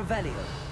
Revelio.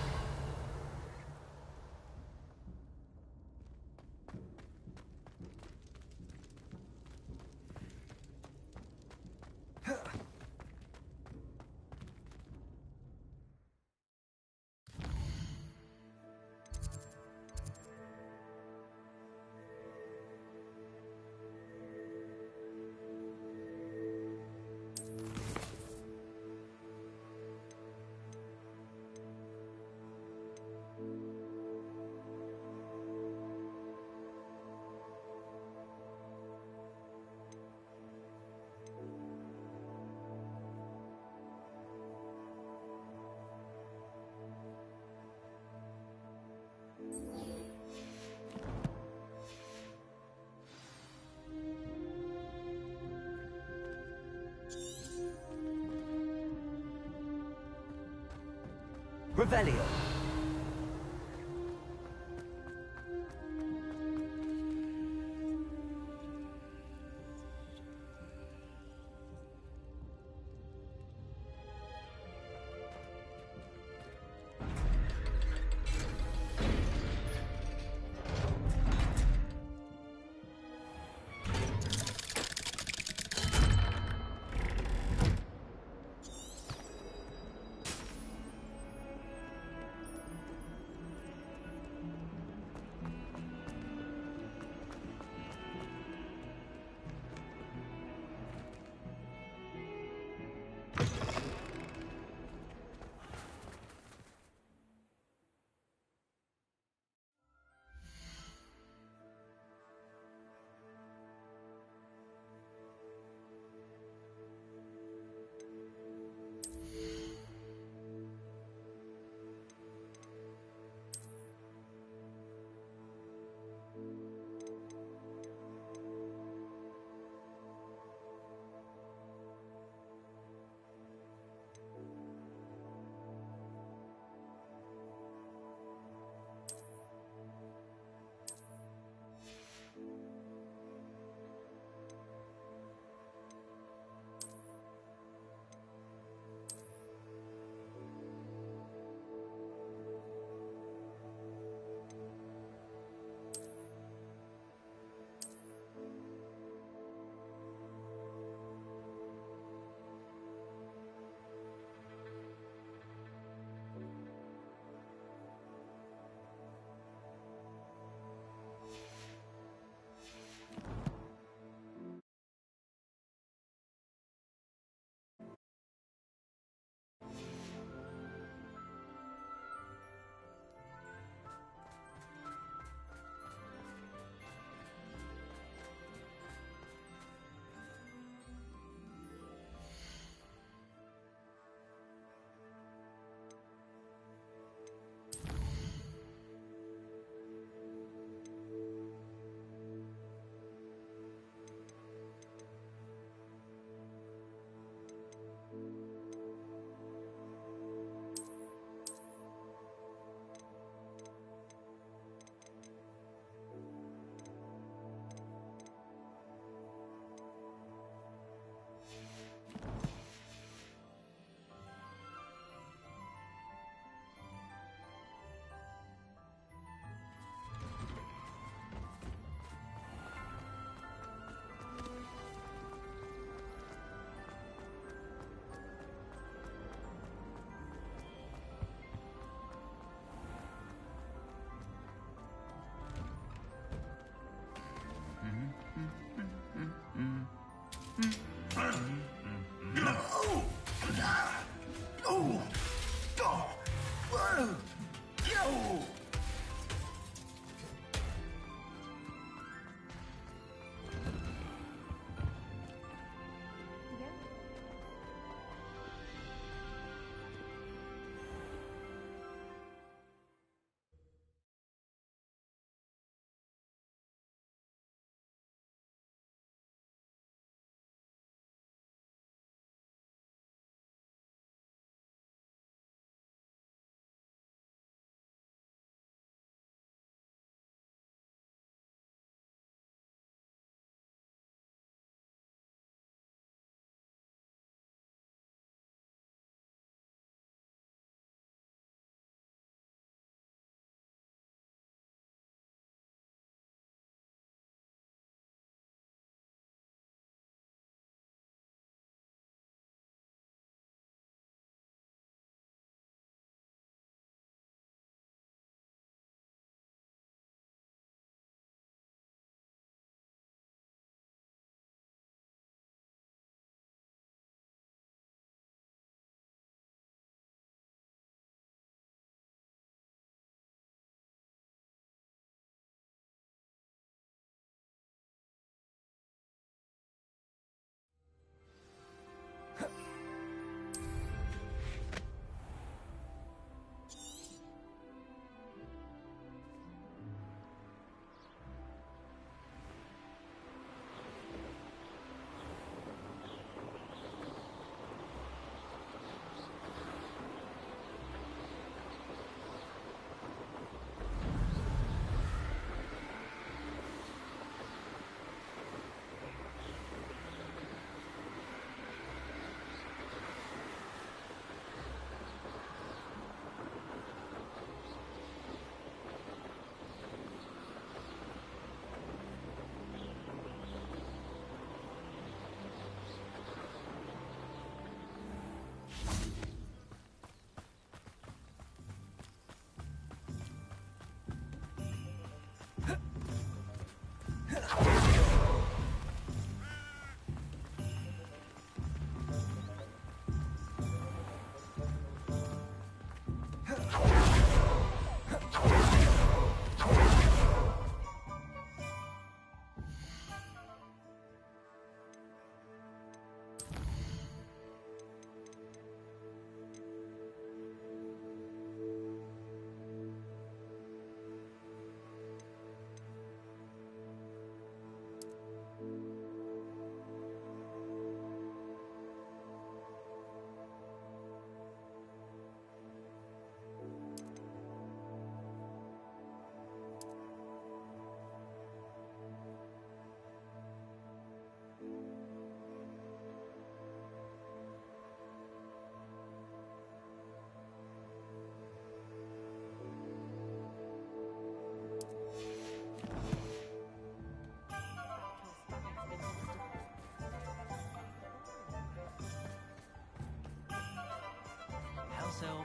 Revelio.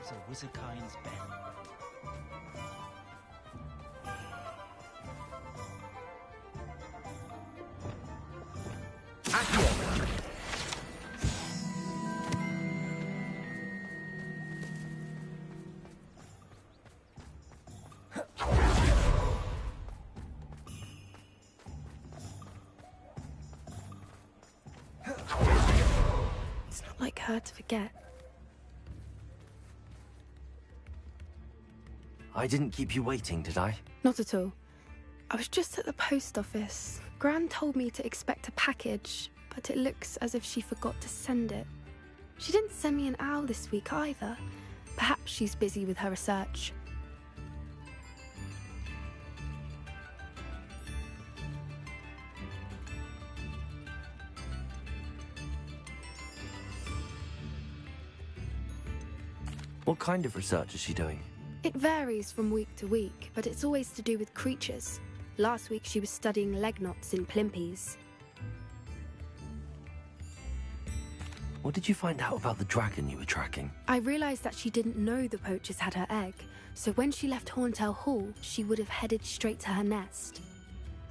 rings a Wizardkind's bell. It's not like her to forget. I didn't keep you waiting, did I? Not at all. I was just at the post office. Gran told me to expect a package, but it looks as if she forgot to send it. She didn't send me an owl this week either. Perhaps she's busy with her research. What kind of research is she doing? It varies from week to week, but it's always to do with creatures. Last week she was studying leg knots in plimpies. What did you find out about the dragon you were tracking? I realised that she didn't know the poachers had her egg, so when she left Horntail Hall, she would have headed straight to her nest.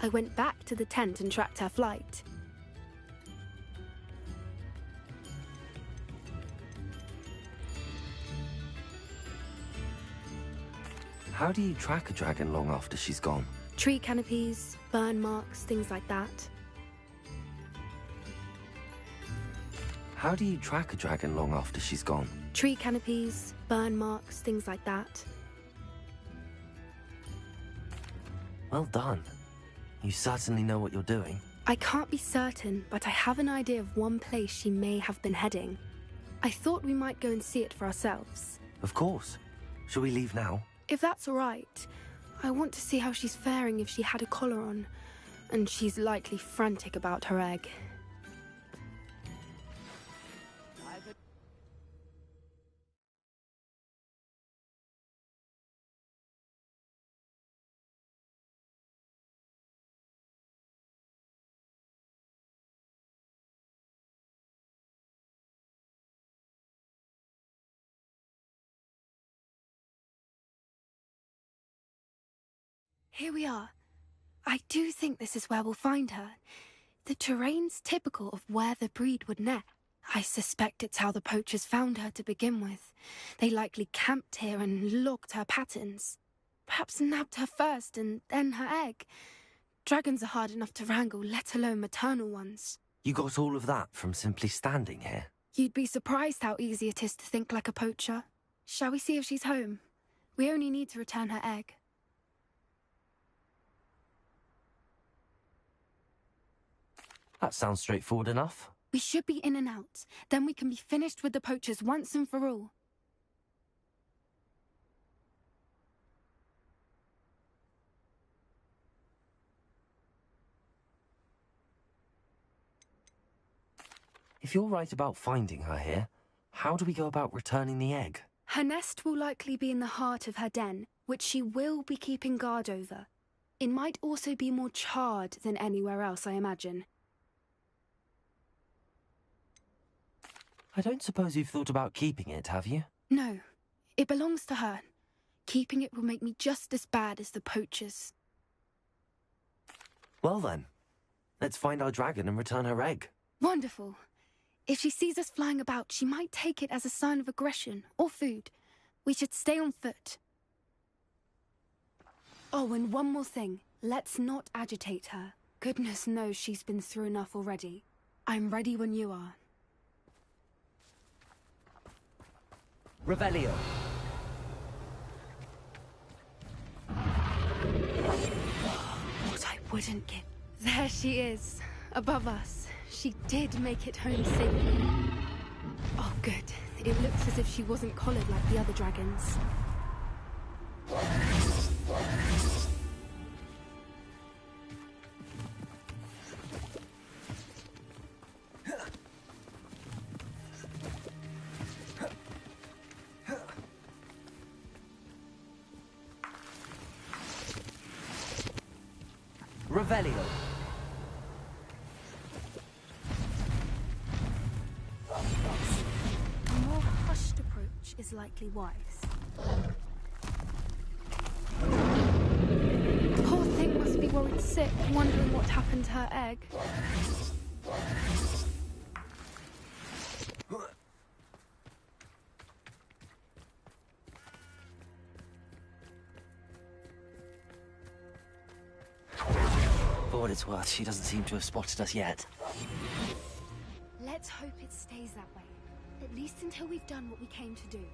I went back to the tent and tracked her flight. How do you track a dragon long after she's gone? Tree canopies, burn marks, things like that. How do you track a dragon long after she's gone? Tree canopies, burn marks, things like that. Well done. You certainly know what you're doing. I can't be certain, but I have an idea of one place she may have been heading. I thought we might go and see it for ourselves. Of course. Shall we leave now? If that's all right. I want to see how she's faring if she had a collar on. And she's likely frantic about her egg. Here we are. I do think this is where we'll find her. The terrain's typical of where the breed would nest. I suspect it's how the poachers found her to begin with. They likely camped here and logged her patterns. Perhaps nabbed her first and then her egg. Dragons are hard enough to wrangle, let alone maternal ones. You got all of that from simply standing here? You'd be surprised how easy it is to think like a poacher. Shall we see if she's home? We only need to return her egg. That sounds straightforward enough. We should be in and out. Then we can be finished with the poachers once and for all. If you're right about finding her here, how do we go about returning the egg? Her nest will likely be in the heart of her den, which she will be keeping guard over. It might also be more charred than anywhere else, I imagine. I don't suppose you've thought about keeping it, have you? No, it belongs to her. Keeping it will make me just as bad as the poachers. Well then, let's find our dragon and return her egg. Wonderful. If she sees us flying about, she might take it as a sign of aggression or food. We should stay on foot. Oh, and one more thing. Let's not agitate her. Goodness knows she's been through enough already. I'm ready when you are. Revelio. What I wouldn't give. There she is, above us. She did make it home safely. Oh, good. It looks as if she wasn't collared like the other dragons. Revelio. A more hushed approach is like likely wise. Poor thing must be worried sick, wondering what happened to her egg. For what it's worth, she doesn't seem to have spotted us yet. Let's hope it stays that way. At least until we've done what we came to do.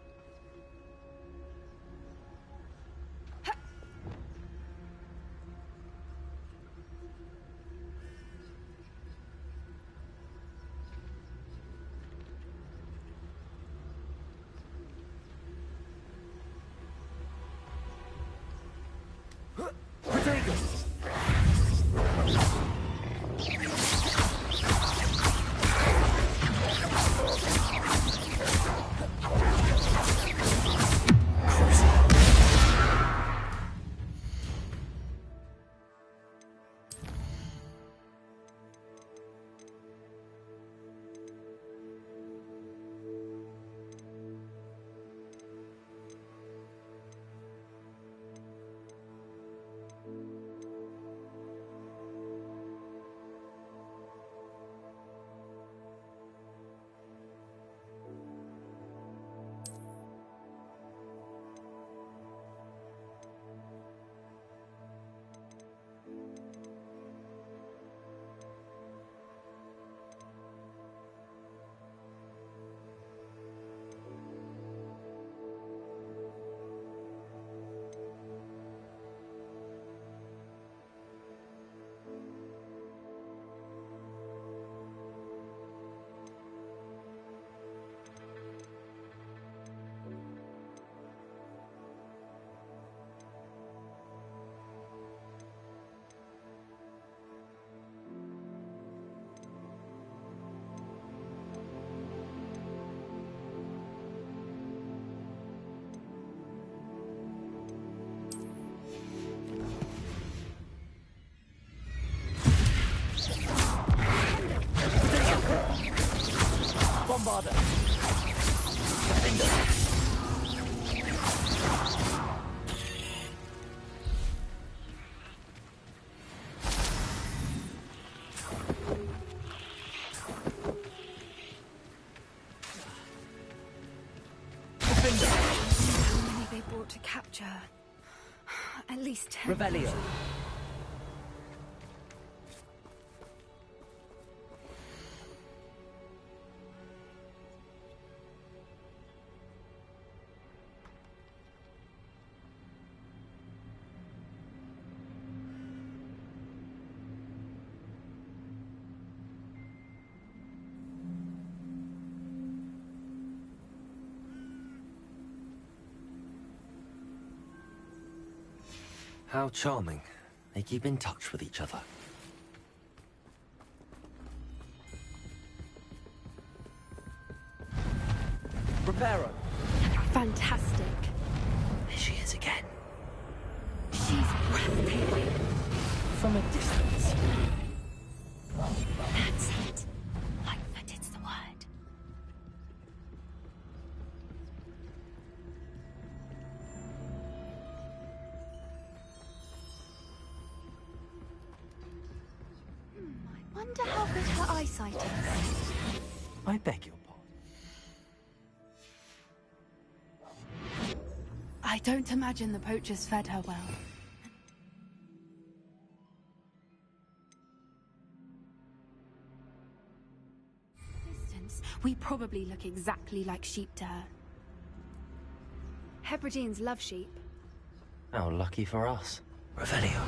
Bombarder! Defender! How many they brought to capture? At least 10. Rebellion! How charming. They keep in touch with each other. Reparo! Fantastic. There she is again. She's breathtaking. From a distance. That's it. Lightfooted's the word. I wonder how good her eyesight is. I beg your pardon. I don't imagine the poachers fed her well. Distance, we probably look exactly like sheep to her. Hebrideans love sheep. How lucky for us. Revelio.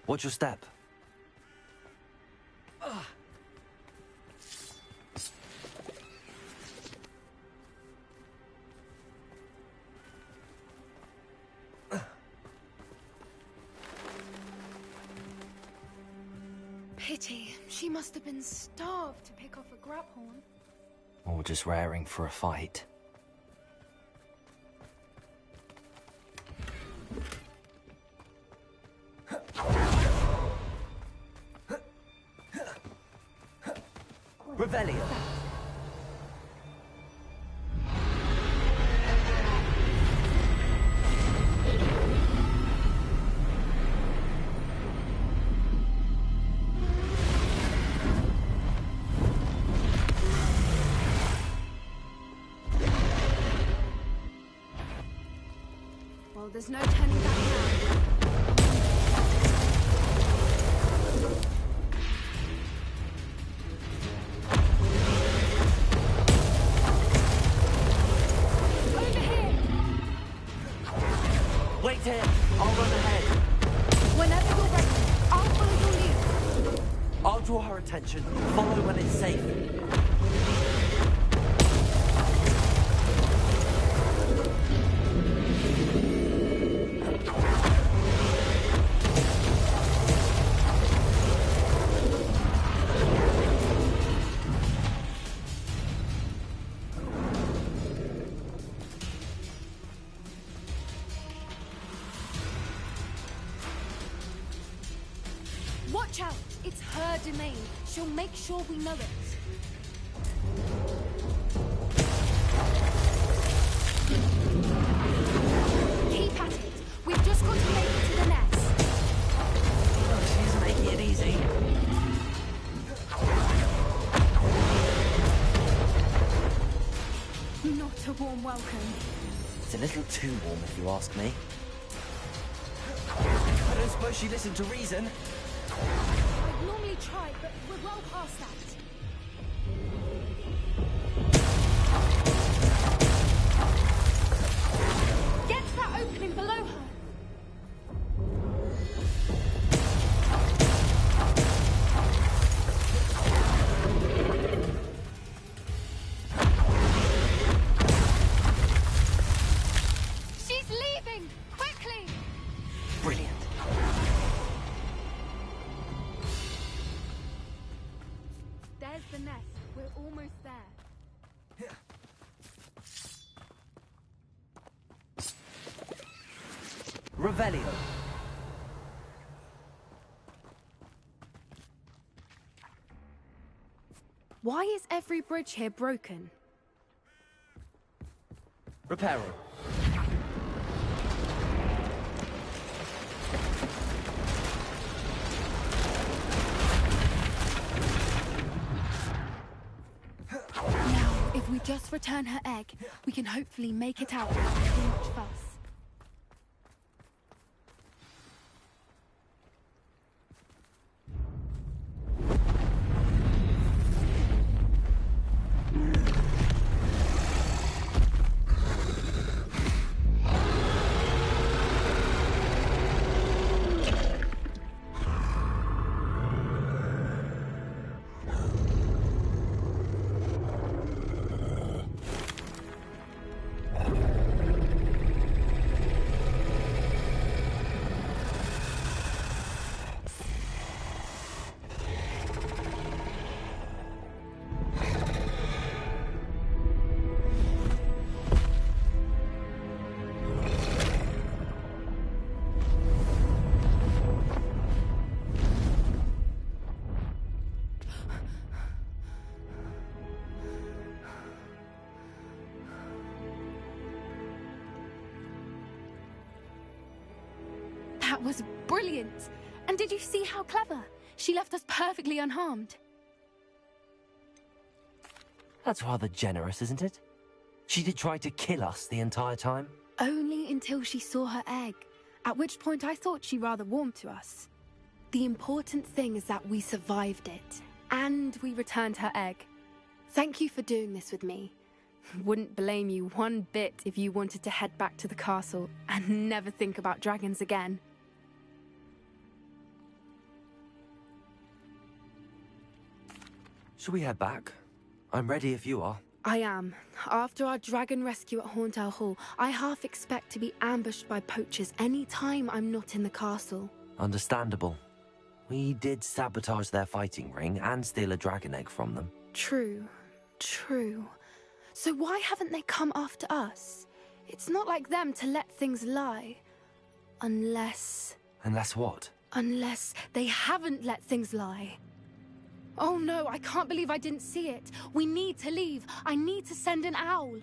Watch your step. pity. She must have been starved to pick off a grabhorn. Or just raring for a fight. Revelio. Well, there's no turning back now. Wait here! I'll run ahead. Whenever you're ready, I'll follow your lead. I'll draw her attention. Follow when it's safe. Watch out! It's her domain. She'll make sure we know it. Keep at it. We've just got to make it to the nest. Oh, she's making it easy. Not a warm welcome. It's a little too warm, if you ask me. I don't suppose she listened to reason. I'd normally try, but we're well past that. Get to that opening below her. She's leaving! Quickly! Brilliant. There's the nest. We're almost there. Revelio. Why is every bridge here broken? Reparo. Now, if we just return her egg, we can hopefully make it out without too much fuss. That was brilliant! And did you see how clever? She left us perfectly unharmed. That's rather generous, isn't it? She did try to kill us the entire time. Only until she saw her egg, at which point I thought she rather warmed to us. The important thing is that we survived it, and we returned her egg. Thank you for doing this with me. Wouldn't blame you one bit if you wanted to head back to the castle and never think about dragons again. Shall we head back? I'm ready if you are. I am. After our dragon rescue at Hauntow Hall, I half expect to be ambushed by poachers any time I'm not in the castle. Understandable. We did sabotage their fighting ring and steal a dragon egg from them. True, true. So why haven't they come after us? It's not like them to let things lie. Unless what? Unless they haven't let things lie. Oh no, I can't believe I didn't see it. We need to leave. I need to send an owl.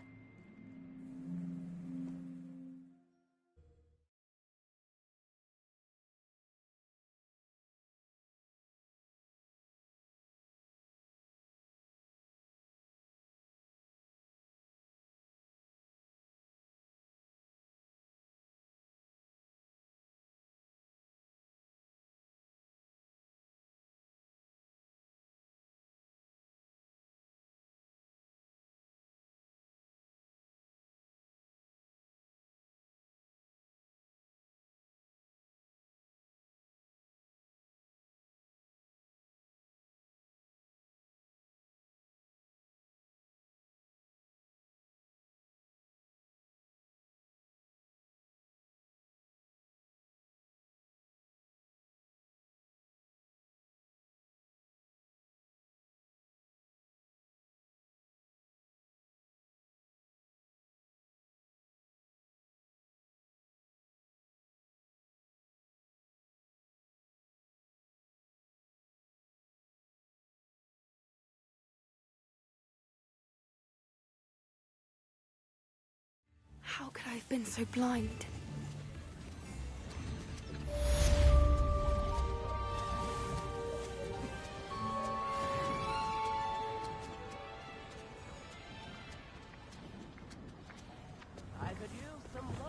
How could I have been so blind?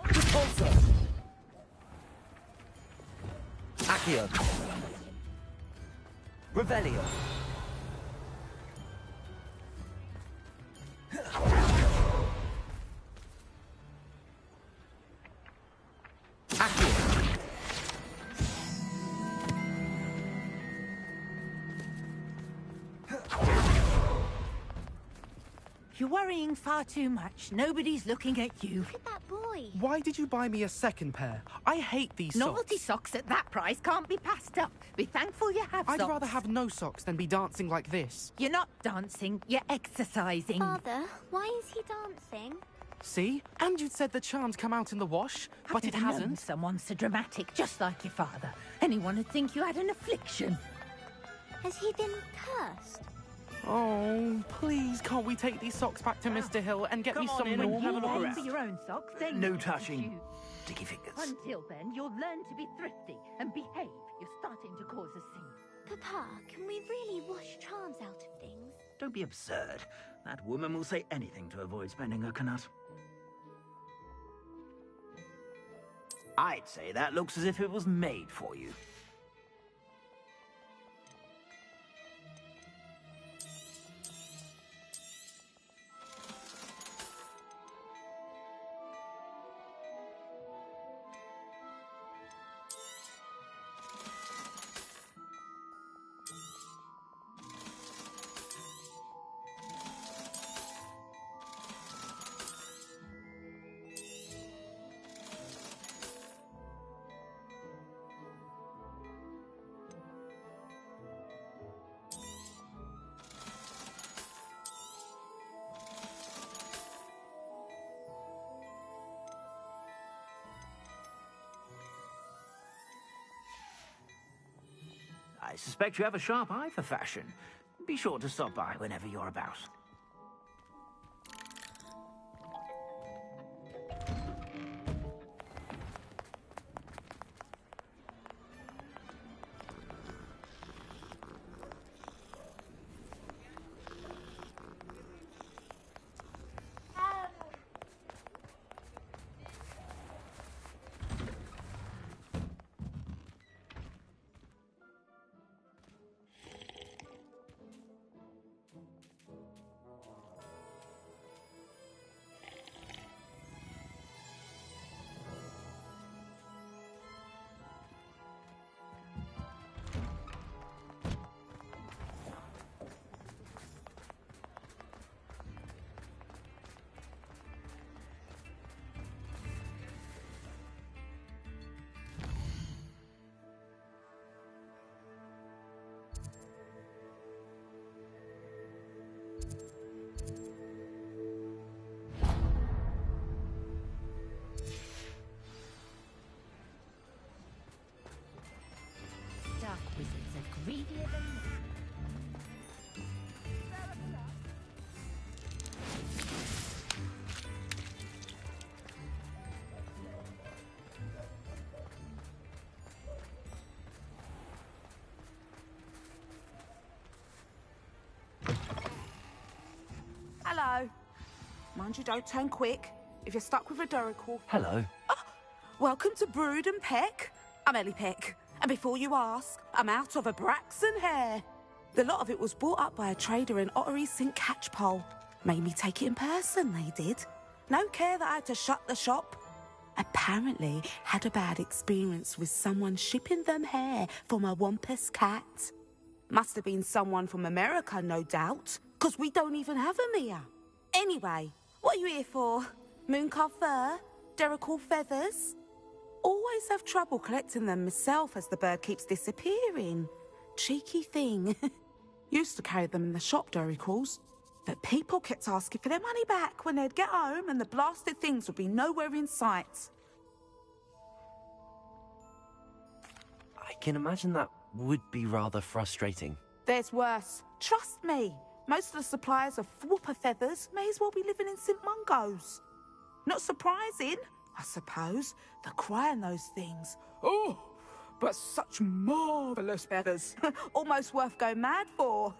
Repulsor! Accio! Revelio! Accio! You're worrying far too much. Nobody's looking at you. Look at that boy. Why did you buy me a second pair? I hate these Novelty socks. socks at that price can't be passed up. Be thankful you have I'd socks. rather have no socks than be dancing like this. You're not dancing, you're exercising. Father, why is he dancing? See? And you'd said the charms come out in the wash, but I've it never known hasn't. someone so dramatic, just like your father. Anyone would think you had an affliction. Has he been cursed? Oh, please, can't we take these socks back to Mr. Hill and get me some in and normal have a look ones? around. For your own socks, then No you can touching. choose. Sticky fingers. Until then, you'll learn to be thrifty and behave. You're starting to cause a scene. Papa, can we really wash charms out of things? Don't be absurd. That woman will say anything to avoid spending her kanut. I'd say that looks as if it was made for you. I suspect you have a sharp eye for fashion. Be sure to stop by whenever you're about. greedier than me. Hello. Mind you don't turn quick. If you're stuck with a Duracle. Hello. Welcome to Brood and Peck. I'm Ellie Peck. And before you ask, I'm out of a Braxton hair. The lot of it was bought up by a trader in Ottery St. Catchpole. Made me take it in person, they did. No care that I had to shut the shop. Apparently had a bad experience with someone shipping them hair from a Wampus cat. Must have been someone from America, no doubt, because we don't even have them here. Anyway, what are you here for? Mooncalf fur? Duracle feathers? Always have trouble collecting them myself as the bird keeps disappearing. Cheeky thing. Used to carry them in the shop, Duracles. But people kept asking for their money back when they'd get home and the blasted things would be nowhere in sight. I can imagine that would be rather frustrating. There's worse. Trust me. Most of the suppliers of whooper feathers may as well be living in St. Mungo's. Not surprising, I suppose, the cry on those things. Oh, but such marvellous feathers. Almost worth going mad for.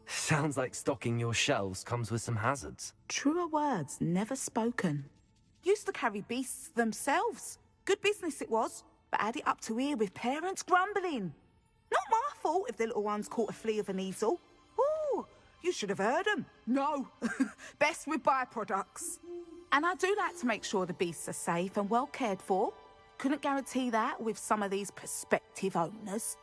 Sounds like stocking your shelves comes with some hazards. Truer words never spoken. Used to carry beasts themselves. Good business it was, but had it up to here with parents grumbling. Not my fault if the little ones caught a flea of an easel. Ooh, you should have heard them. No, best with byproducts. And I do like to make sure the beasts are safe and well cared for. Couldn't guarantee that with some of these prospective owners.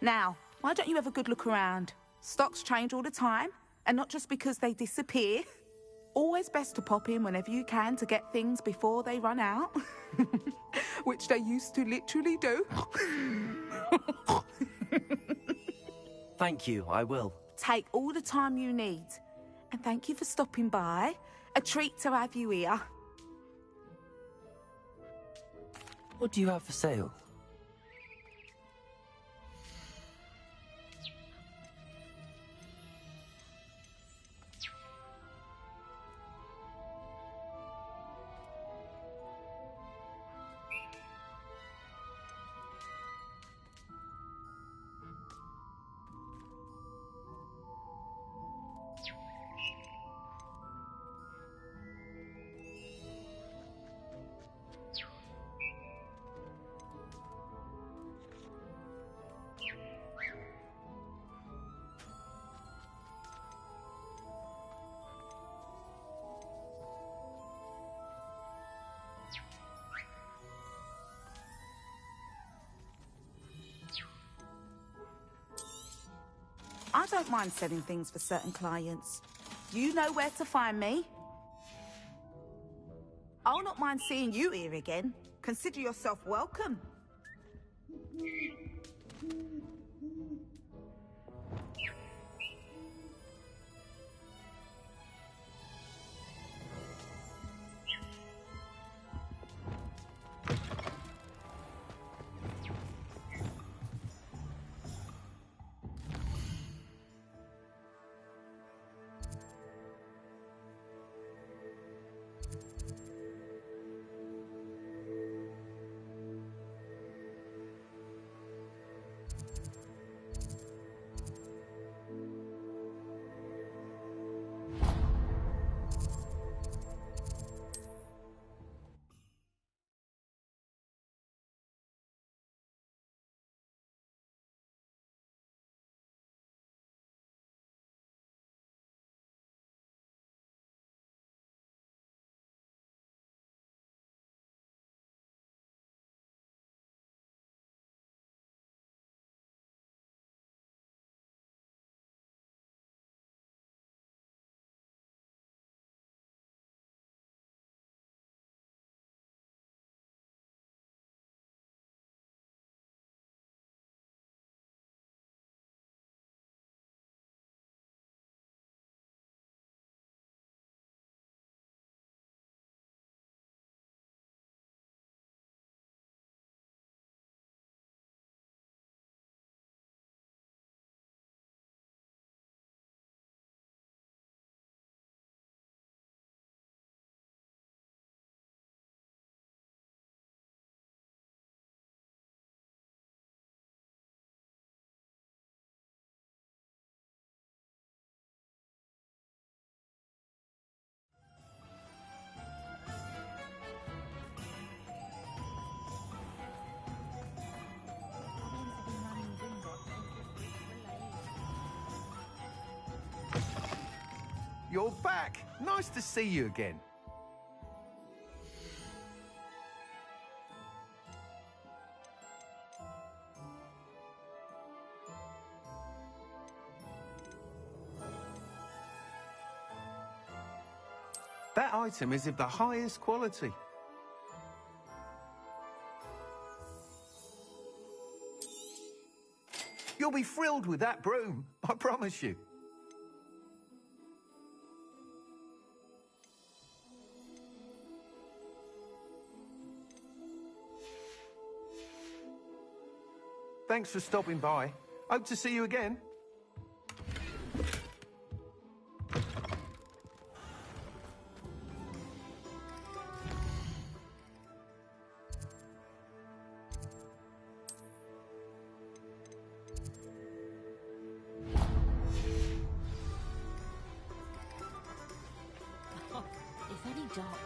Now, why don't you have a good look around? Stocks change all the time, and not just because they disappear. Always best to pop in whenever you can to get things before they run out. Which they used to literally do. Thank you, I will. Take all the time you need. And thank you for stopping by. A treat to have you here. What do you have for sale? I don't mind selling things for certain clients. You know where to find me. I'll not mind seeing you here again. Consider yourself welcome. you're back. Nice to see you again. That item is of the highest quality. You'll be thrilled with that broom, I promise you. Thanks for stopping by. Hope to see you again. If any dark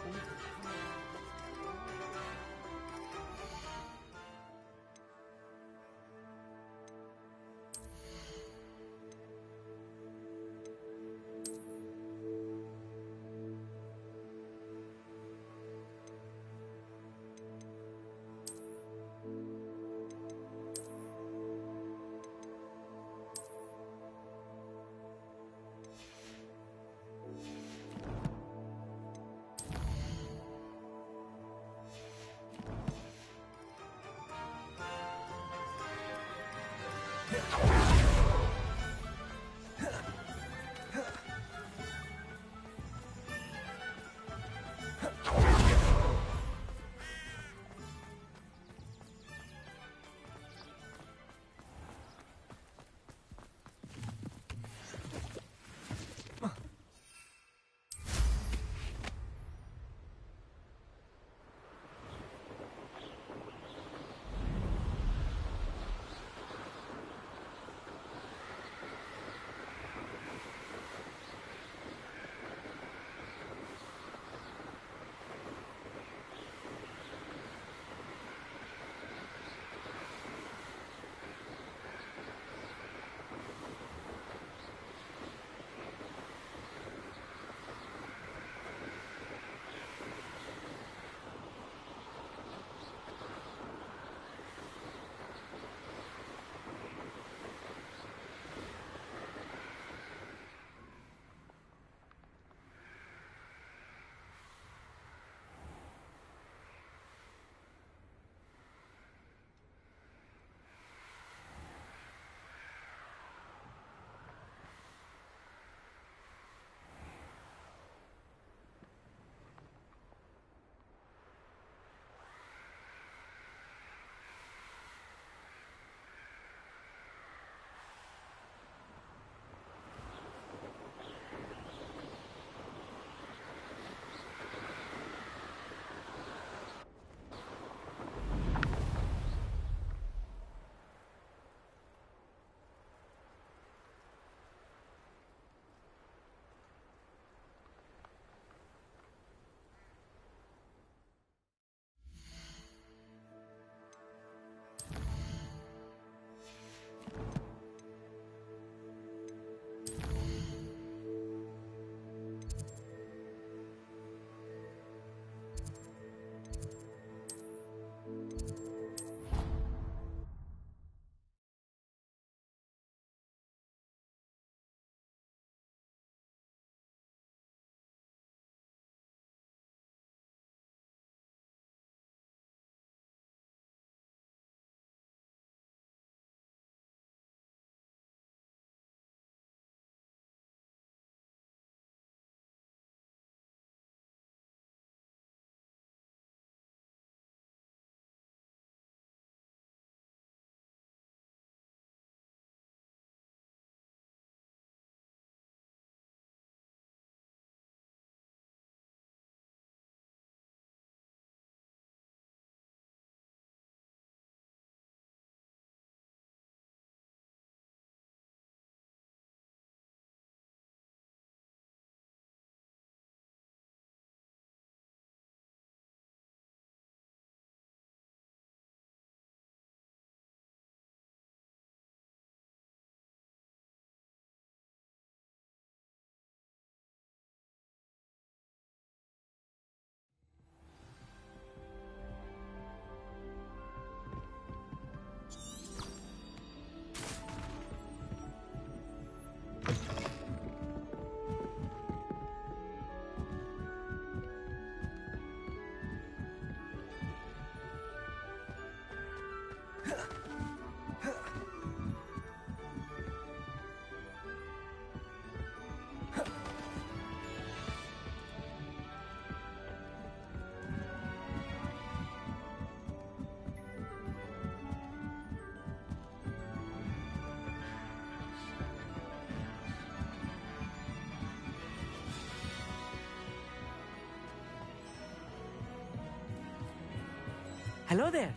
Hello there.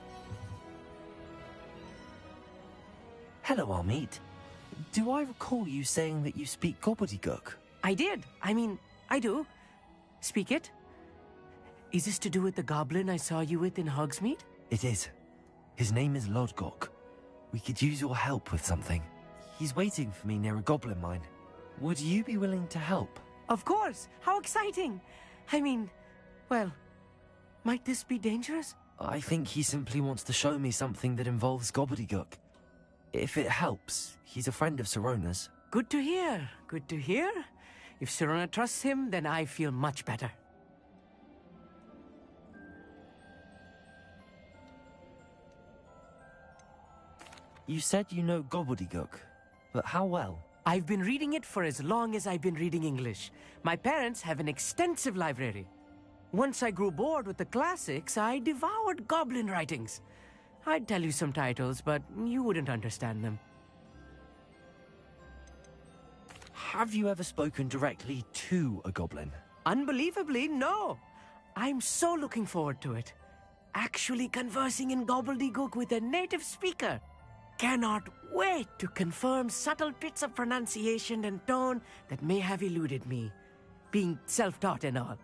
Hello, Armeet. Do I recall you saying that you speak gobbledygook? I did. I do. Speak it. Is this to do with the goblin I saw you with in Hogsmeade? It is. His name is Lodgok. We could use your help with something. He's waiting for me near a goblin mine. Would you be willing to help? Of course. How exciting. Well, might this be dangerous? I think he simply wants to show me something that involves gobbledygook. If it helps, he's a friend of Sirona's. Good to hear. Good to hear. If Sirona trusts him, then I feel much better. You said you know gobbledygook, but how well? I've been reading it for as long as I've been reading English. My parents have an extensive library. Once I grew bored with the classics, I devoured goblin writings. I'd tell you some titles, but you wouldn't understand them. Have you ever spoken directly to a goblin? Unbelievably, no. I'm so looking forward to it. Actually conversing in gobbledygook with a native speaker. Cannot wait to confirm subtle bits of pronunciation and tone that may have eluded me, being self-taught and all.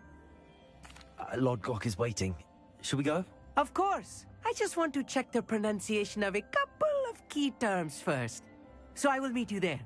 Lodgok is waiting. Shall we go? Of course. I just want to check the pronunciation of a couple of key terms first. So I will meet you there.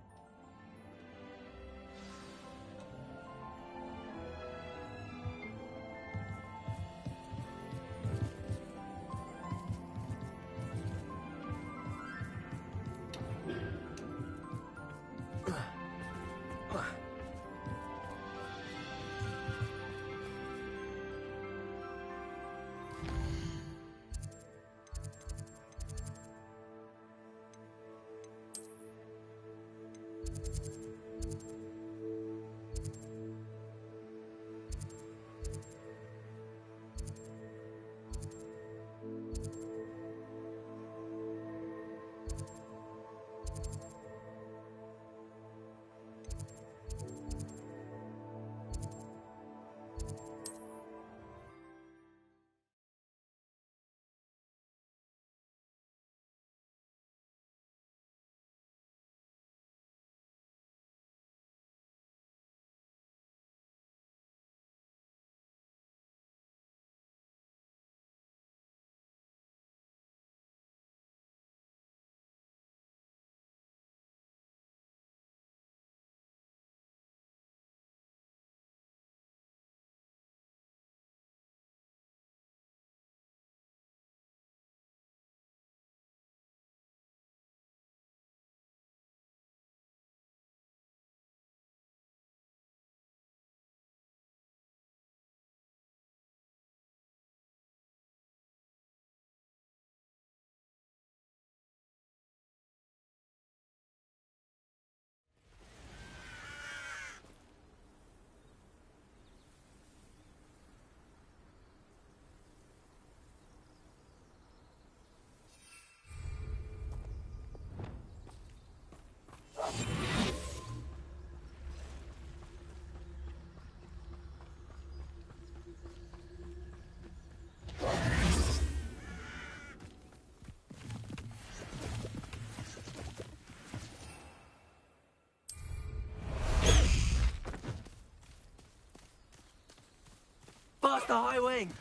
Past the high wing!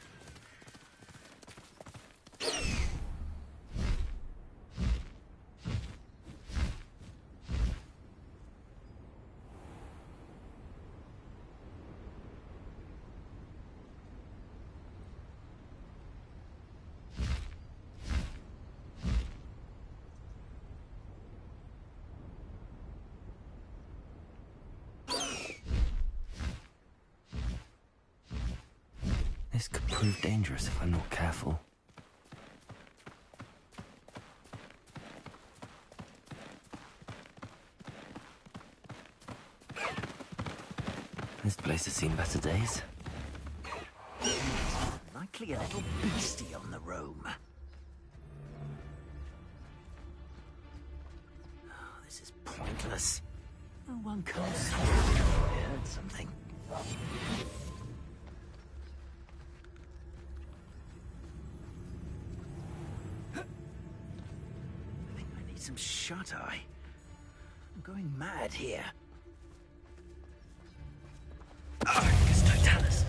This could prove dangerous if I'm not careful. This place has seen better days. Likely a little beastie on the roam. Oh, this is pointless. No one comes. I heard something. shut-eye. I'm going mad here. Arcus Totalis.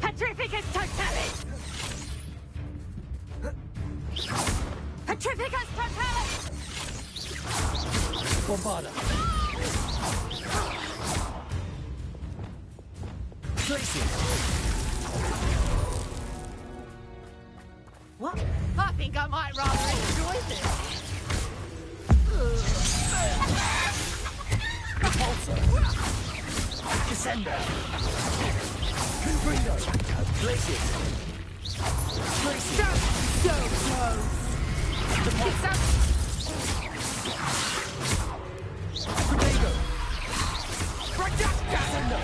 Petrificus Totalis! Petrificus Totalis! Bombarda. Glacier. What? I think I might rather enjoy this. Repulsor. Descender. Confringo. Glacier. Glacier. So close. Tornado. Descender.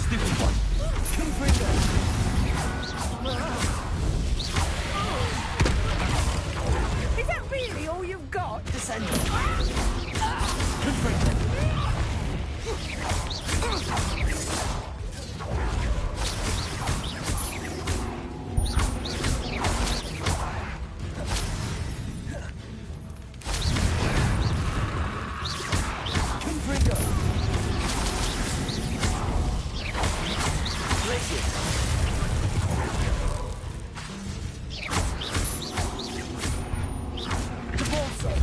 Stupid one. Confringo. Is that really all you've got? Descender. Confringo. Confringo. Glacier. Repulsor.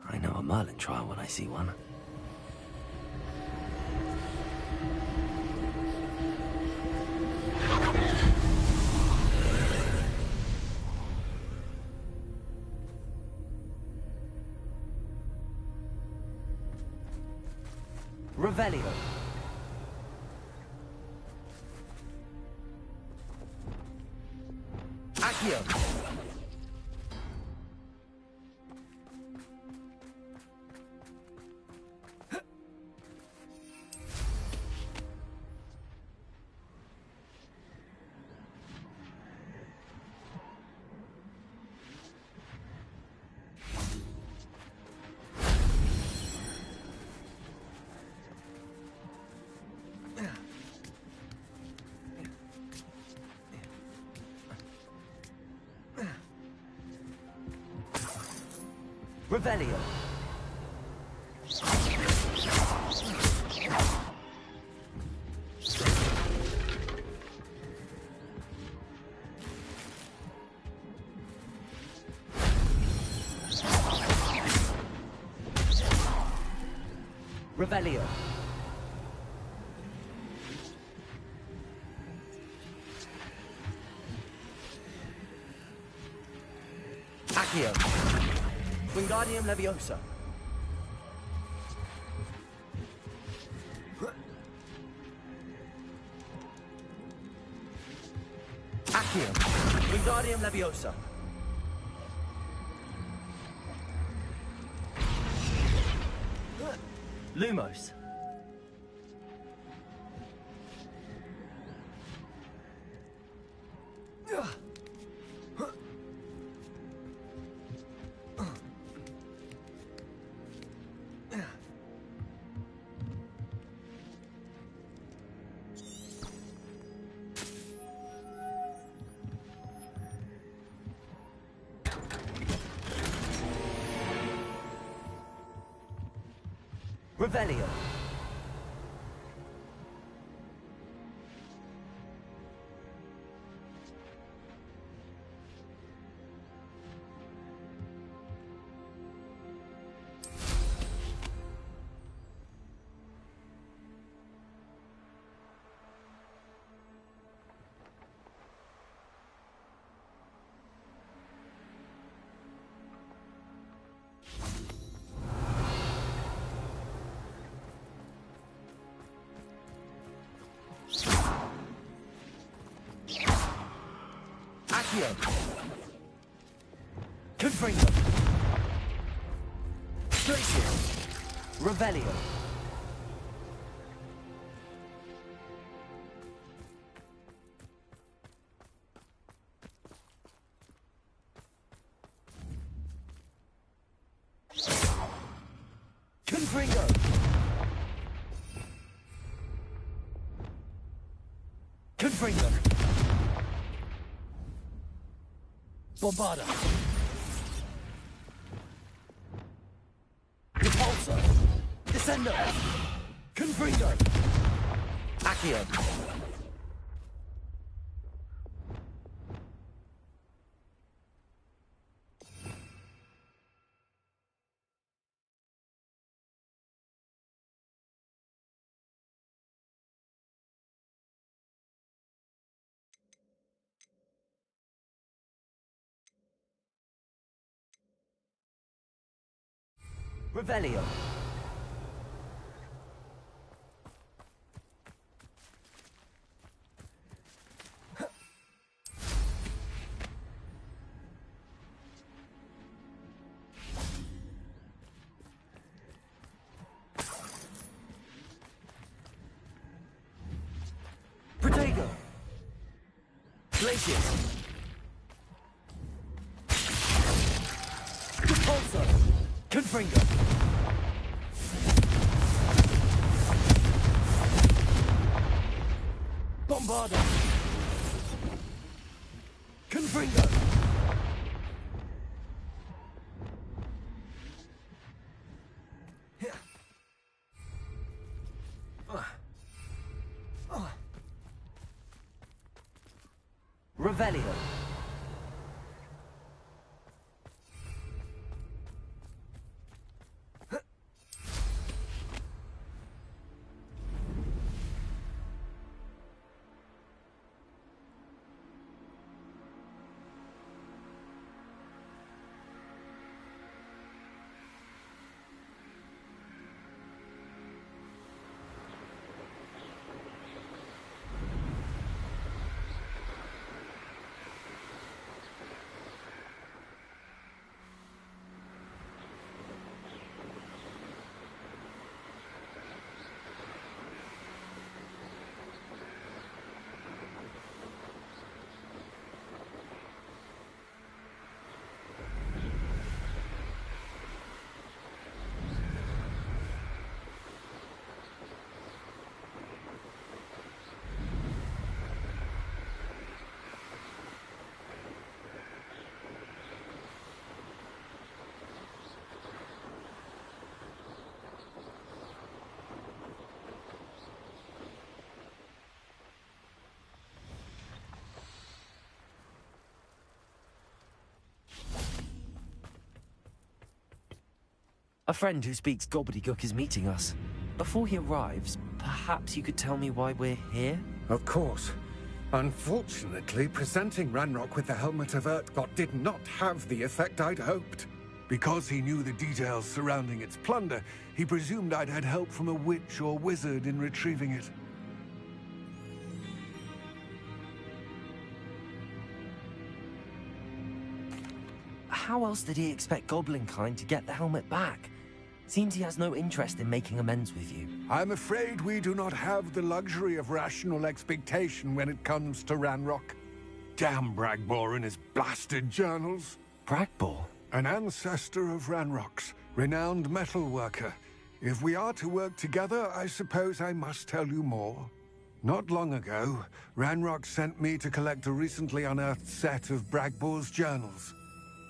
I know a Merlin trial when I see one. Revelio. Accio. Revelio. Revelio. Accio. Wingardium Leviosa. Accio. Wingardium Leviosa. Lumos. Revelio. Accio. Confringo. Glacier. Revelio. Confringo. Confringo. Bombarda. Repulsor. Descendo. Confringo. Accio. Revelio. Protego. Glacius. Repulsor. Confringo. Bombarda. Confringo. Revelio. A friend who speaks gobbledygook is meeting us. Before he arrives, perhaps you could tell me why we're here? Of course. Unfortunately, presenting Ranrock with the Helmet of Urtkot did not have the effect I'd hoped. Because he knew the details surrounding its plunder, he presumed I'd had help from a witch or wizard in retrieving it. How else did he expect Goblinkind to get the helmet back? Seems he has no interest in making amends with you. I'm afraid we do not have the luxury of rational expectation when it comes to Ranrock. Damn Bragbor and his blasted journals. Bragbor? An ancestor of Ranrock's, renowned metal worker. If we are to work together, I suppose I must tell you more. Not long ago, Ranrock sent me to collect a recently unearthed set of Bragbor's journals.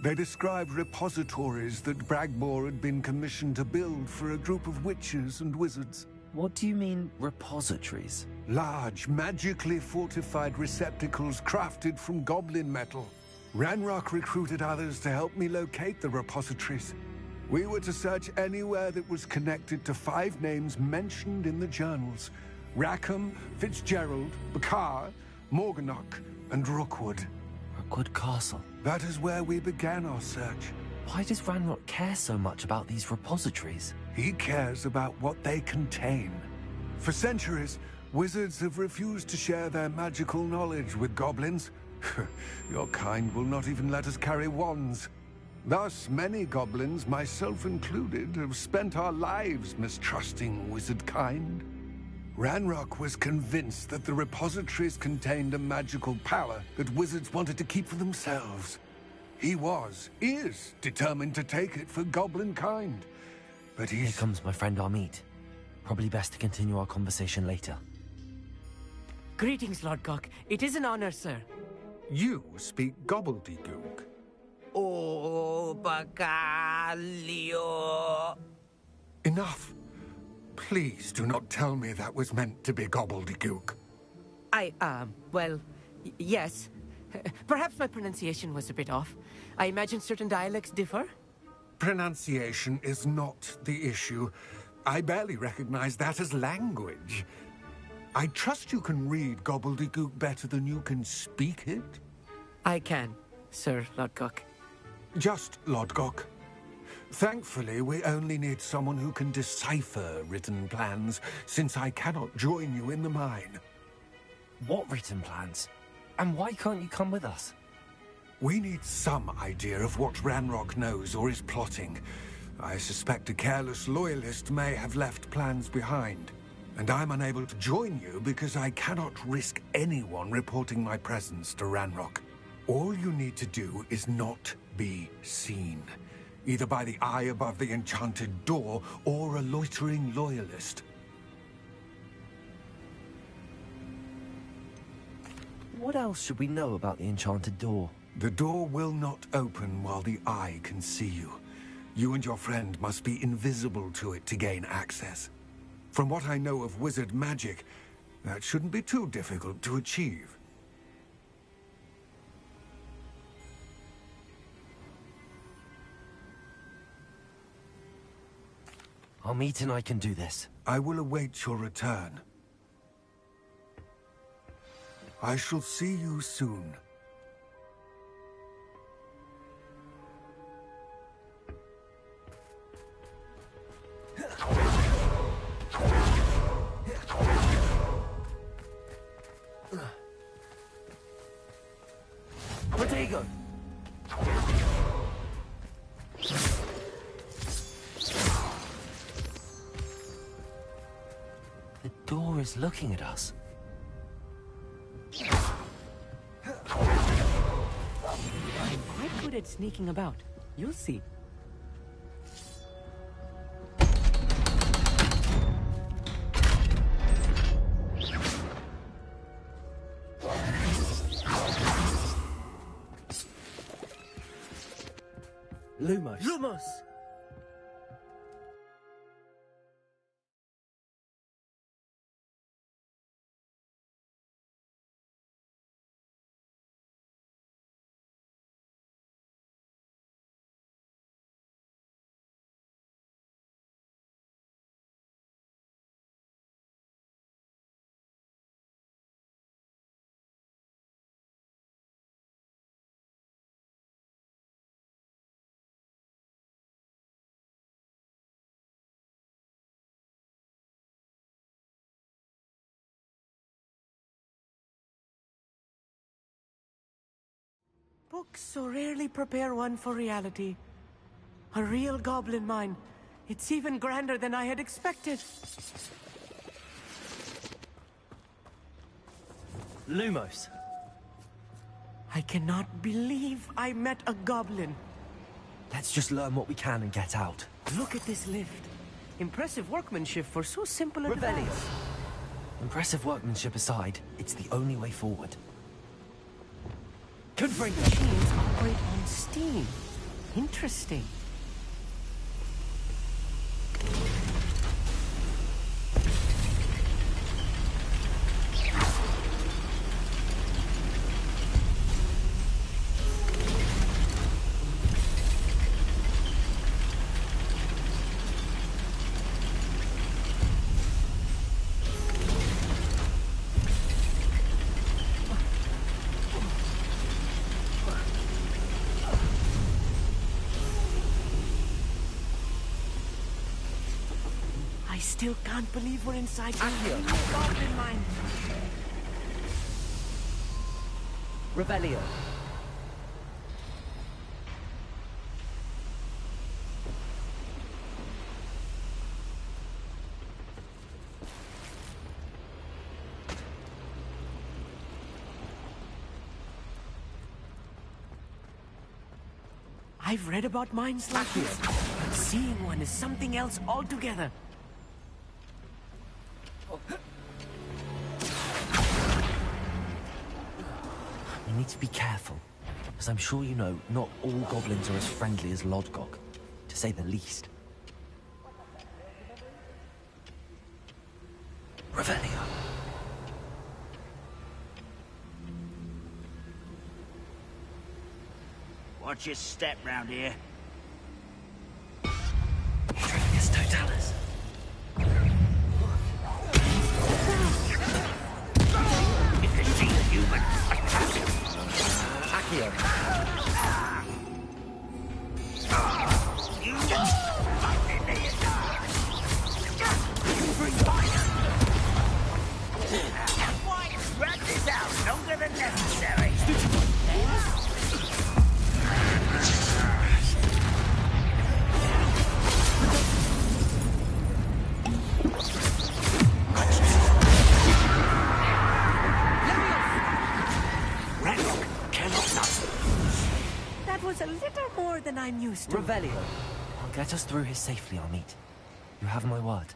They described repositories that Bragbor had been commissioned to build for a group of witches and wizards. What do you mean, repositories? Large, magically fortified receptacles crafted from goblin metal. Ranrock recruited others to help me locate the repositories. We were to search anywhere that was connected to 5 names mentioned in the journals: Rackham, Fitzgerald, Bakar, Morganach, and Rookwood. Rookwood Castle. That is where we began our search. Why does Ranrock care so much about these repositories? He cares about what they contain. For centuries, wizards have refused to share their magical knowledge with goblins. Your kind will not even let us carry wands. Thus, many goblins, myself included, have spent our lives mistrusting wizard kind. Ranrock was convinced that the repositories contained a magical power that wizards wanted to keep for themselves. He is determined to take it for goblin kind. But Here comes my friend Amit. Probably best to continue our conversation later. Greetings, Lord Gok. It is an honor, sir. You speak gobbledygook. Oh, Bacalio. Enough. Please do not tell me that was meant to be gobbledygook. Well, yes. Perhaps my pronunciation was a bit off. I imagine certain dialects differ. Pronunciation is not the issue. I barely recognize that as language. I trust you can read gobbledygook better than you can speak it? I can, Sir Lord Gok. Just Lord Gok. Thankfully, we only need someone who can decipher written plans, since I cannot join you in the mine. What written plans? And why can't you come with us? We need some idea of what Ranrock knows or is plotting. I suspect a careless loyalist may have left plans behind. And I'm unable to join you because I cannot risk anyone reporting my presence to Ranrock. All you need to do is not be seen, either by the eye above the enchanted door or a loitering loyalist. What else should we know about the enchanted door? The door will not open while the eye can see you. You and your friend must be invisible to it to gain access. From what I know of wizard magic, that shouldn't be too difficult to achieve. Amit and I can do this. I will await your return. I shall see you soon. Protego! The door is looking at us. I'm quite good at sneaking about. You'll see. Lumos. Lumos! Books so rarely prepare one for reality. A real goblin mine. It's even grander than I had expected. Lumos. I cannot believe I met a goblin. Let's just learn what we can and get out. Look at this lift. Impressive workmanship for so simple a Rebellious. device. Impressive workmanship aside, it's the only way forward. Converting machines operate on steam. Interesting. I still can't believe we're inside the goblin mine. Revelio. I've read about mines like this, but seeing one is something else altogether. You need to be careful. As I'm sure you know, not all goblins are as friendly as Lodgok, to say the least. Revelio. Watch your step round here. Tragus Totalis. If you see a human, attack him. Accio. You just fuck in there, Why drag this out longer than necessary? That was a little more than I'm used to. Revelio. I'll get us through here safely, Amit. You have my word.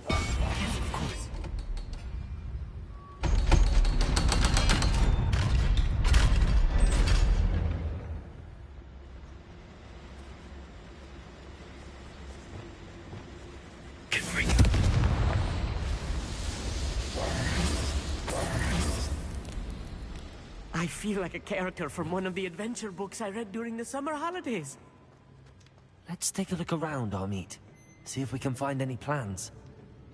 Yes, of course. I feel like a character from one of the adventure books I read during the summer holidays. Let's take a look around, Amit. See if we can find any plans.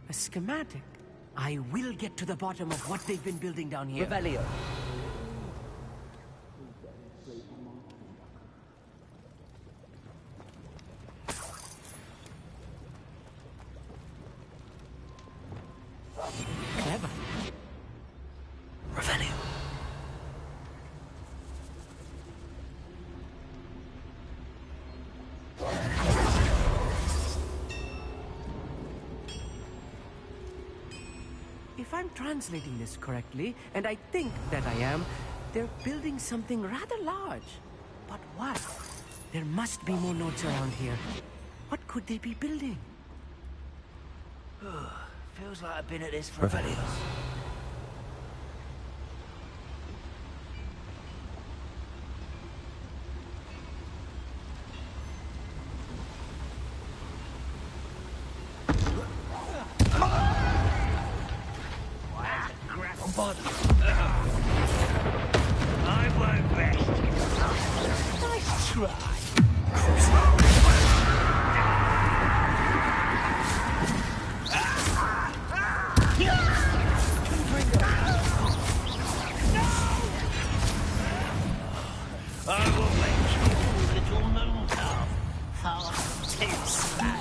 A schematic. I will get to the bottom of what they've been building down here. Revelio. Clever. Revelio. If I'm translating this correctly, and I think that I am, they're building something rather large. But what? There must be more nodes around here. What could they be building? Feels like I've been at this for Revelio. I won't rest. Nice try. I will make you, little moon calf, fast to slay.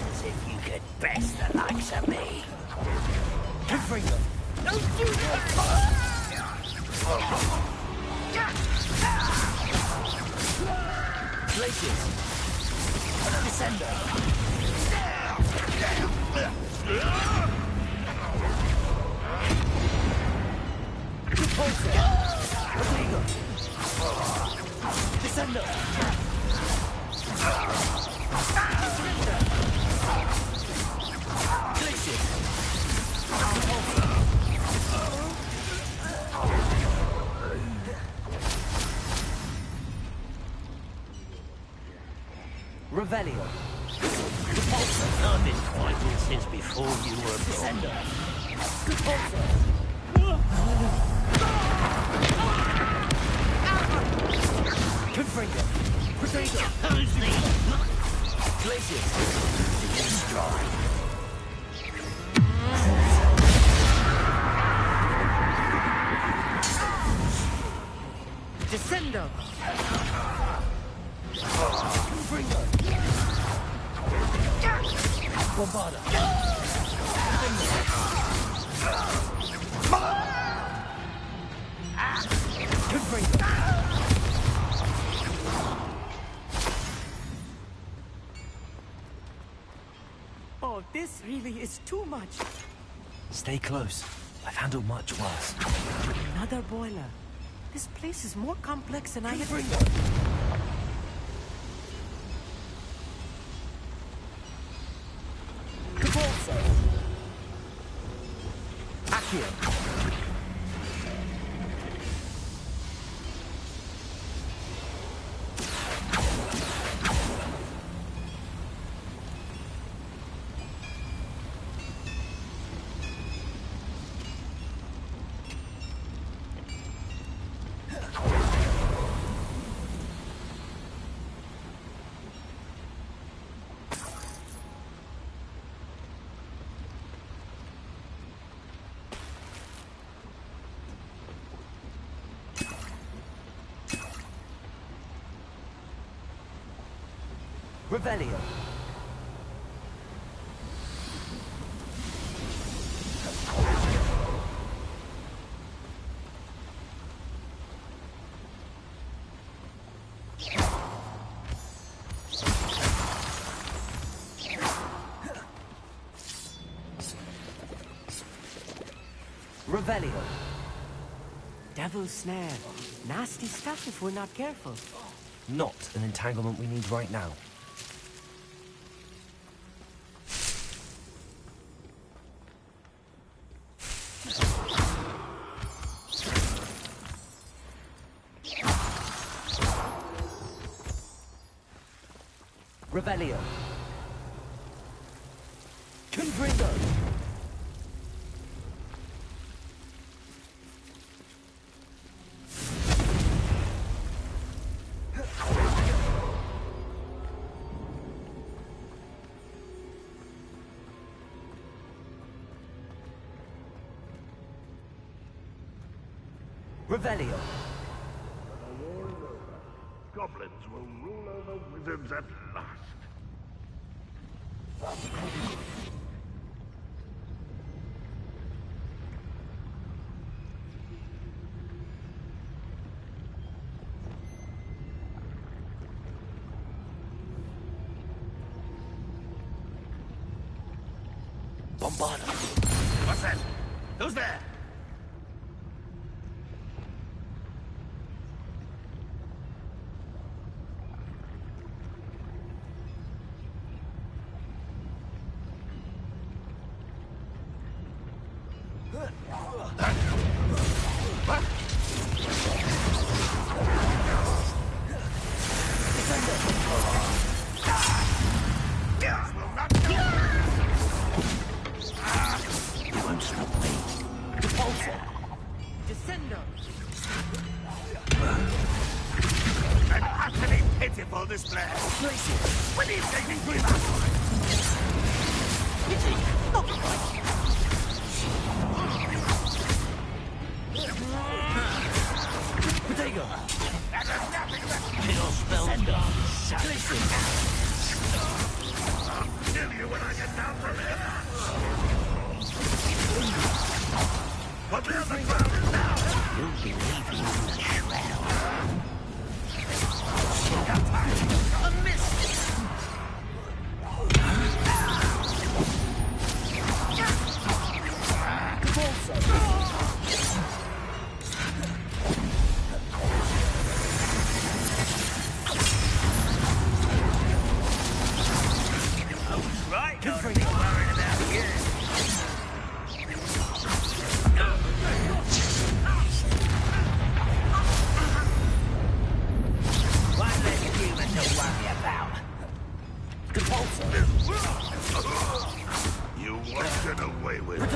As if you could best the likes of me. Don't do that! Glaciers. Descender. Repulsor. Rodrigo. Descender. Glaciers. Revelio. Repulsor. I've been fighting since before you were born. Descender. Repulsor. Confringo. Rodrigo. Who's these? Glaciers. Destroy. Descendo! Confringo! Bombarda! Confringo! Oh, this really is too much. Stay close. I've handled much worse. Another boiler. This place is more complex than I had... Caporzo! Accio! Revelio. Revelio. Devil's snare. Nasty stuff if we're not careful. Not an entanglement we need right now. Revelio. Confringo. Revelio. Goblins will rule over wizards at last. Bombarda. What's that? Who's there? An utterly pitiful display. When are you taking me back for it? Potato. That is nothing but your spell gone. I'll kill you when I get down from here. Put me on the ground now. You'll be leaving in the shroud. A miss! I was right not to be worried about you. One less human to worry about. You won't get away with it.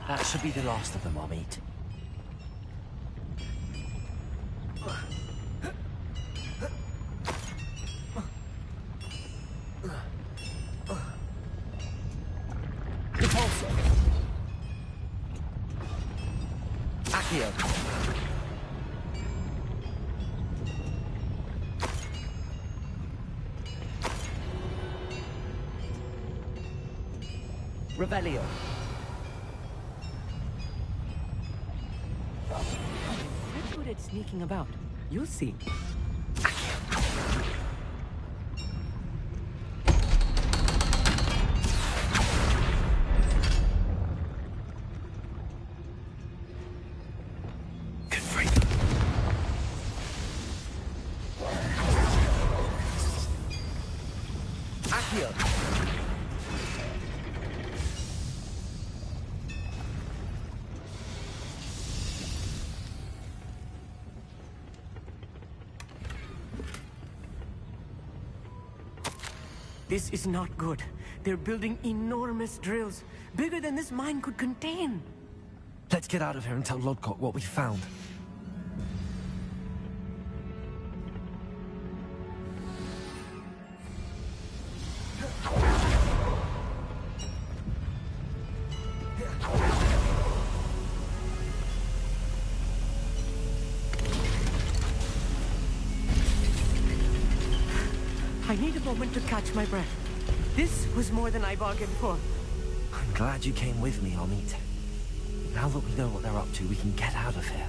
That should be the last of them, Amit. Repulsor. Accio. Revelio. That's good at sneaking about. You'll see. This is not good. They're building enormous drills, bigger than this mine could contain. Let's get out of here and tell Lodgok what we found. I need a moment to catch my breath. This was more than I bargained for. I'm glad you came with me, Amit. Now that we know what they're up to, we can get out of here.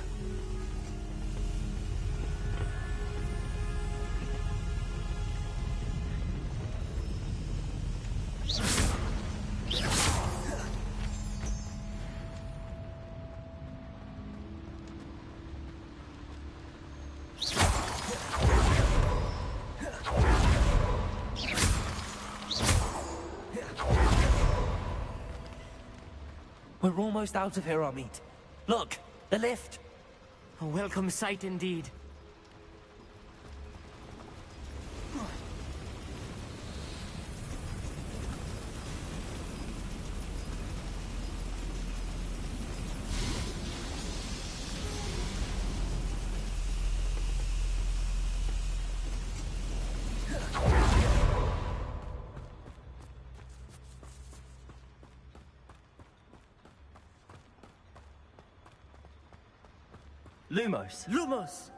We're almost out of here, Amit. Look, the lift. A welcome sight indeed. Lumos. Lumos!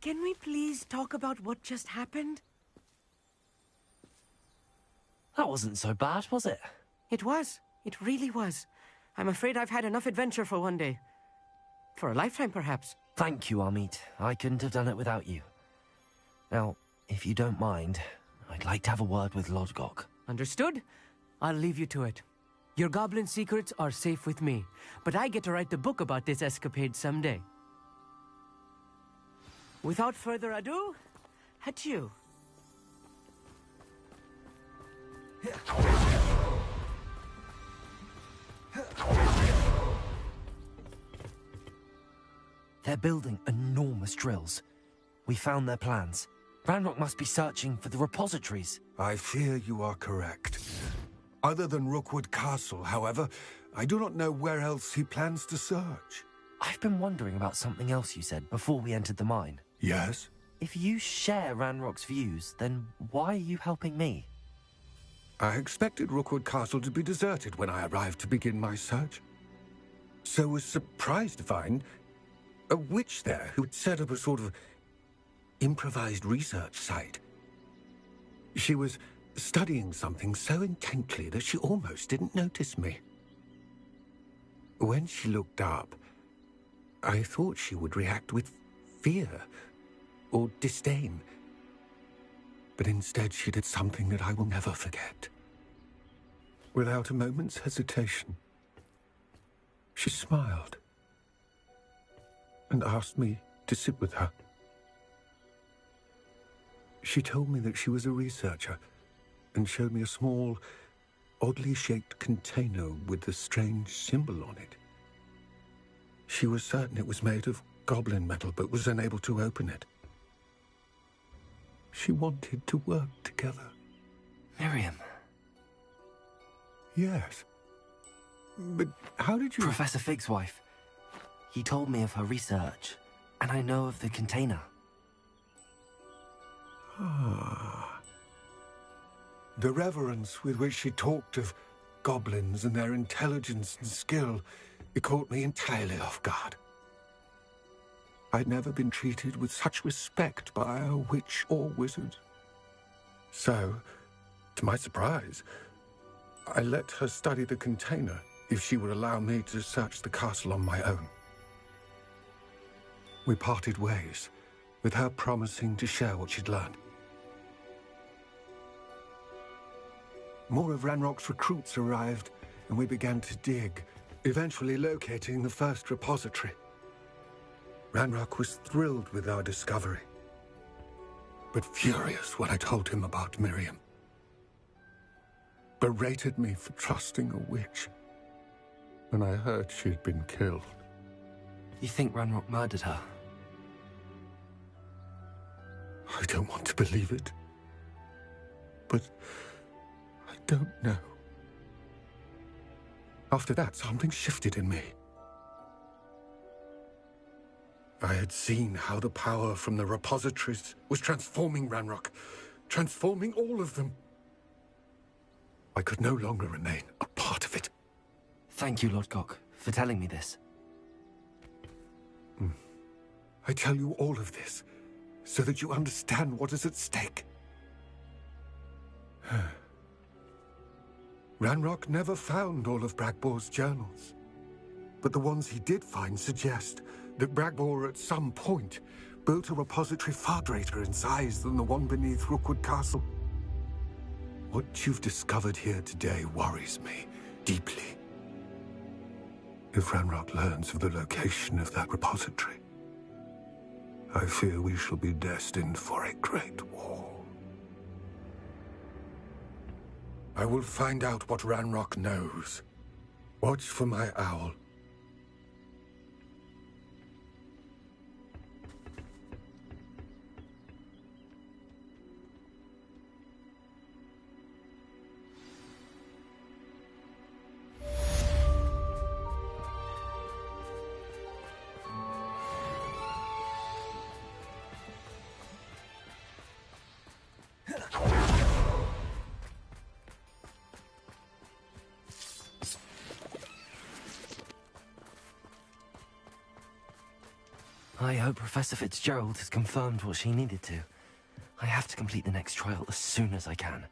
Can we please talk about what just happened? That wasn't so bad, was it? It was. It really was. I'm afraid I've had enough adventure for one day. For a lifetime, perhaps. Thank you, Amit. I couldn't have done it without you. Now, if you don't mind, I'd like to have a word with Lodgok. Understood? I'll leave you to it. Your goblin secrets are safe with me, but I get to write the book about this escapade someday. Without further ado, adieu. They're building enormous drills. We found their plans. Ranrock must be searching for the repositories. I fear you are correct. Other than Rookwood Castle, however, I do not know where else he plans to search. I've been wondering about something else you said before we entered the mine. Yes? If you share Ranrock's views, then why are you helping me? I expected Rookwood Castle to be deserted when I arrived to begin my search. So was surprised to find a witch there who had set up a sort of improvised research site. She was studying something so intently that she almost didn't notice me. When she looked up, I thought she would react with fear or disdain. But instead she did something that I will never forget. Without a moment's hesitation, she smiled and asked me to sit with her. She told me that she was a researcher and showed me a small, oddly shaped container with a strange symbol on it. She was certain it was made of goblin metal, but was unable to open it. She wanted to work together. Miriam. Yes. But how did you... Professor Fig's wife. He told me of her research, and I know of the container. Ah. The reverence with which she talked of goblins and their intelligence and skill, it caught me entirely off guard. I'd never been treated with such respect by a witch or wizard. So, to my surprise, I let her study the container if she would allow me to search the castle on my own. We parted ways, with her promising to share what she'd learned. More of Ranrock's recruits arrived, and we began to dig, eventually locating the first repository. Ranrock was thrilled with our discovery, but furious when I told him about Miriam. Berated me for trusting a witch when I heard she'd been killed. You think Ranrock murdered her? I don't want to believe it, but I don't know. After that, something shifted in me. I had seen how the power from the repositories was transforming Ranrock, transforming all of them. I could no longer remain a part of it. Thank you, Lodgok, for telling me this. I tell you all of this so that you understand what is at stake. Ranrock never found all of Bragbor's journals, but the ones he did find suggest that Bragbor at some point built a repository far greater in size than the one beneath Rookwood Castle. What you've discovered here today worries me deeply. If Ranrock learns of the location of that repository, I fear we shall be destined for a great war. I will find out what Ranrock knows. Watch for my owl. I hope Professor Fitzgerald has confirmed what she needed to. I have to complete the next trial as soon as I can.